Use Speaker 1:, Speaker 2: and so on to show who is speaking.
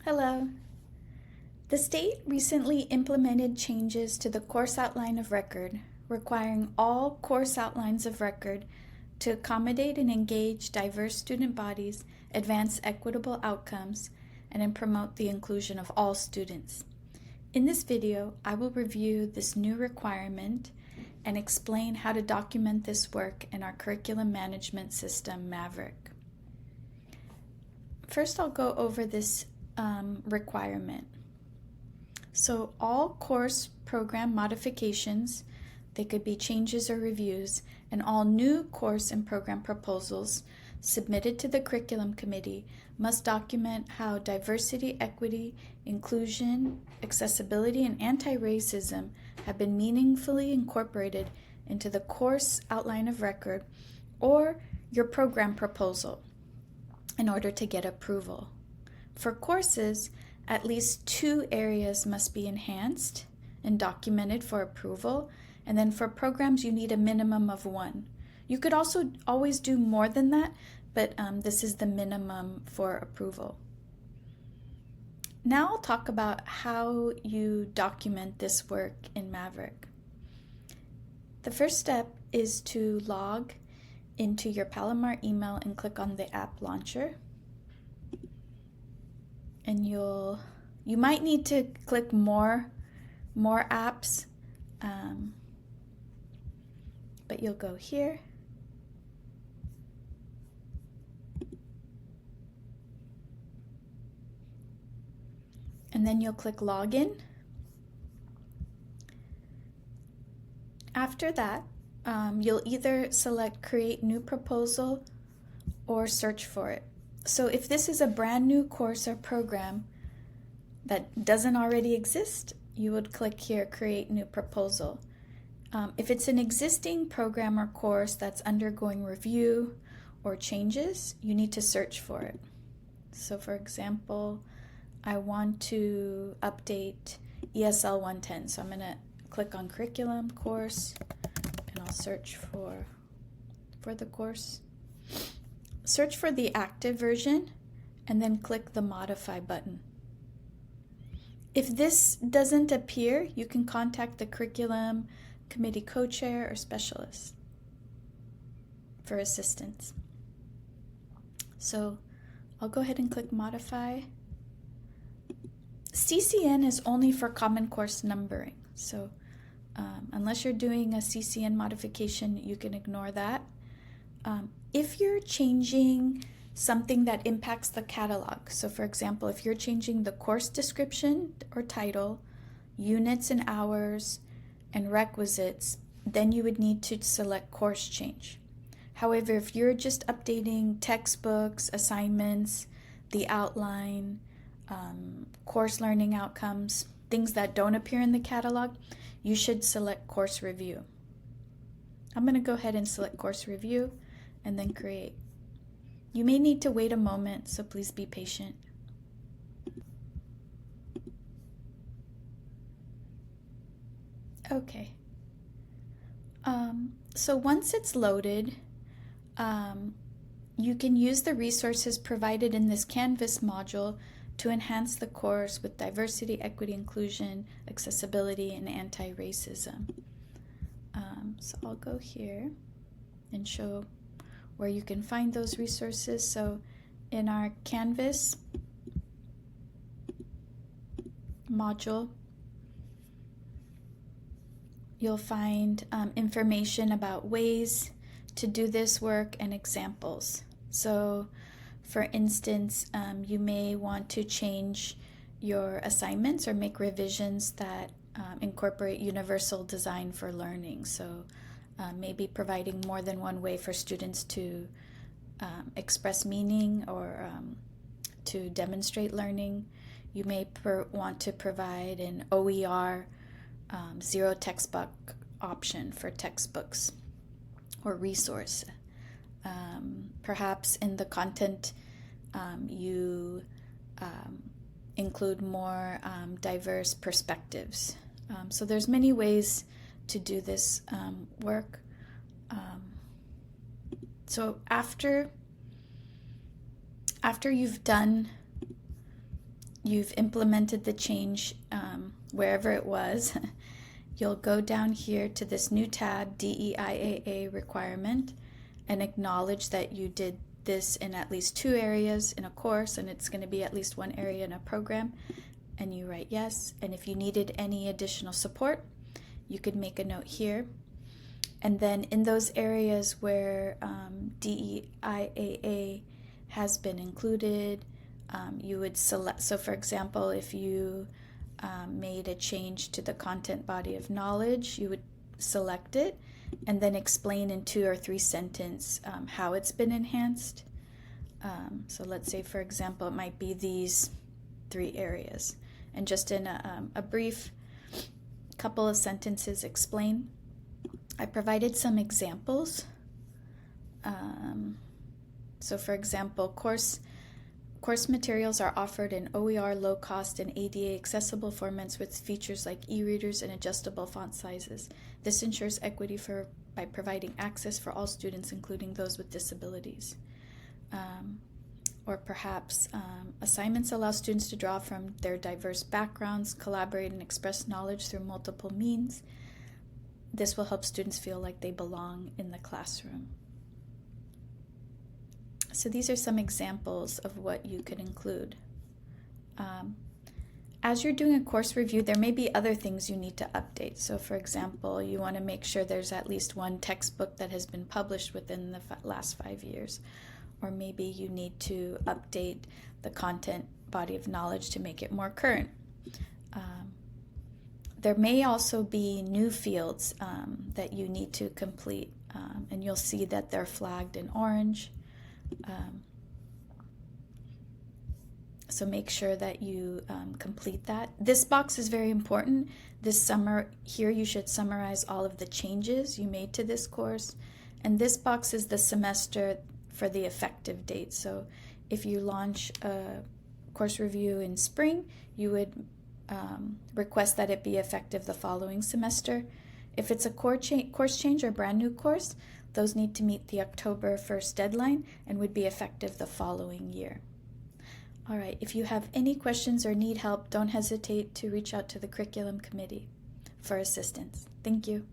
Speaker 1: Hello. The state recently implemented changes to the course outline of record, requiring all course outlines of record to accommodate and engage diverse student bodies, advance equitable outcomes, and promote the inclusion of all students. In this video, I will review this new requirement and explain how to document this work in our curriculum management system, Maverick. First, I'll go over this requirement. So all course program modifications, they could be changes or reviews, and all new course and program proposals submitted to the curriculum committee must document how diversity, equity, inclusion, accessibility, and anti-racism have been meaningfully incorporated into the course outline of record or your program proposal in order to get approval. For courses, at least 2 areas must be enhanced and documented for approval, and then for programs you need a minimum of 1. You could also always do more than that, but this is the minimum for approval. Now I'll talk about how you document this work in Maverick. The first step is to log into your Palomar email and click on the app launcher. And you might need to click more apps, but you'll go here. And then you'll click login. After that, you'll either select create new proposal or search for it. So if this is a brand new course or program that doesn't already exist, you would click here, create new proposal. If it's an existing program or course that's undergoing review or changes, you need to search for it. So for example, I want to update ESL 110. So I'm going to click on curriculum course and I'll search for the course. Search for the active version and then click the modify button. If this doesn't appear, you can contact the curriculum committee co-chair or specialist for assistance. So I'll go ahead and click modify. CCN is only for common course numbering. So unless you're doing a CCN modification, you can ignore that. If you're changing something that impacts the catalog, so for example, if you're changing the course description or title, units and hours, and requisites, then you would need to select course change. However, if you're just updating textbooks, assignments, the outline, course learning outcomes, things that don't appear in the catalog, you should select course review. I'm going to go ahead and select course review and then create. You may need to wait a moment, so please be patient. Okay. So once it's loaded, you can use the resources provided in this Canvas module to enhance the course with diversity, equity, inclusion, accessibility, and anti-racism. So I'll go here and show where you can find those resources. So in our Canvas module, you'll find information about ways to do this work and examples. So for instance, you may want to change your assignments or make revisions that incorporate universal design for learning. So maybe providing more than one way for students to express meaning or to demonstrate learning. You may want to provide an OER zero textbook option for textbooks or resource. Perhaps in the content you include more diverse perspectives. So there's many ways to do this work. So after you've done you've implemented the change wherever it was, you'll go down here to this new tab, DEIAA requirement, and acknowledge that you did this in at least 2 areas in a course, and it's going to be at least 1 area in a program, and you write yes. And if you needed any additional support, you could make a note here. And then in those areas where DEIAA has been included, you would select, so for example, if you made a change to the content body of knowledge, you would select it and then explain in 2 or 3 sentences how it's been enhanced. So let's say, for example, it might be these 3 areas, and just in a brief couple of sentences explain. I provided some examples. So for example, course materials are offered in OER low cost and ADA accessible formats with features like e-readers and adjustable font sizes. This ensures equity by providing access for all students, including those with disabilities. Or perhaps assignments allow students to draw from their diverse backgrounds, collaborate, and express knowledge through multiple means. This will help students feel like they belong in the classroom. So these are some examples of what you could include. As you're doing a course review, there may be other things you need to update. So for example, you want to make sure there's at least 1 textbook that has been published within the last 5 years. Or maybe you need to update the content body of knowledge to make it more current. There may also be new fields that you need to complete, and you'll see that they're flagged in orange. So make sure that you complete that. This box is very important. This summer here you should summarize all of the changes you made to this course. And this box is the semester for the effective date. So if you launch a course review in spring, you would request that it be effective the following semester. If it's a course change or brand new course, those need to meet the October 1st deadline and would be effective the following year. All right, if you have any questions or need help, don't hesitate to reach out to the curriculum committee for assistance. Thank you.